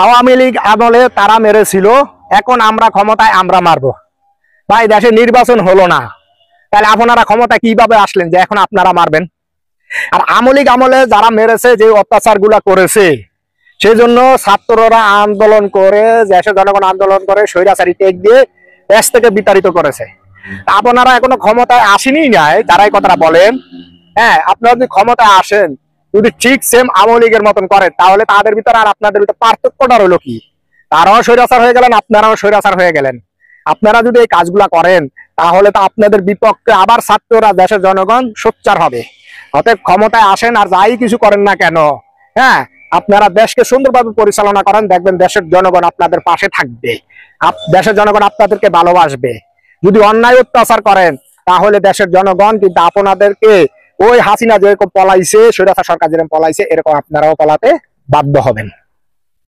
আওয়ামী লীগ আমলে তারা মেরেছিল, এখন আমরা ক্ষমতায় আমরা মারবো। ভাই দেশে নির্বাচন হলো না, তাহলে আপনারা ক্ষমতায় কিভাবে আসলেন যে এখন আপনারা মারবেন? আর আওয়ামী লীগ আমলে যারা মেরেছে, যে অত্যাচার গুলা করেছে, সেই জন্য ছাত্ররা আন্দোলন করে, দেশের জনগণ আন্দোলন করে স্বৈরাচারী টেক দিয়ে দেশ থেকে বিতাড়িত করেছে। আপনারা এখনো ক্ষমতায় আসেনি নাই, যারাই কথাটা বলেন। হ্যাঁ, আপনারা যদি ক্ষমতায় আসেন, যদি ঠিক সেম আওয়ামী লীগের মতন করেন, তাহলে তাদের ভিতরে আর আপনাদের ভিতরে পার্থক্যটা হলো কি? তারাও স্বৈরাচার হয়ে গেলেন, আপনারাও স্বৈরাচার হয়ে গেলেন। আপনারা যদি এই কাজগুলা করেন, তাহলে তো আপনাদের বিপক্ষে আবার ছাত্ররা, দেশের জনগণ সোচ্চার হবে। অতএব ক্ষমতায় আসেন আর যাই কিছু করেন না কেন, হ্যাঁ, আপনারা দেশকে সুন্দরভাবে পরিচালনা করেন, দেখবেন দেশের জনগণ আপনাদের পাশে থাকবে, দেশের জনগণ আপনাদেরকে ভালোবাসবে। যদি অন্যায় অত্যাচার করেন, তাহলে দেশের জনগণ কিন্তু আপনাদেরকে ওই হাসিনা যেরকম পলাইছে, স্বৈরাচার সরকার যেরকম পলাইছে, এরকম আপনারাও পলাতে বাধ্য হবেন।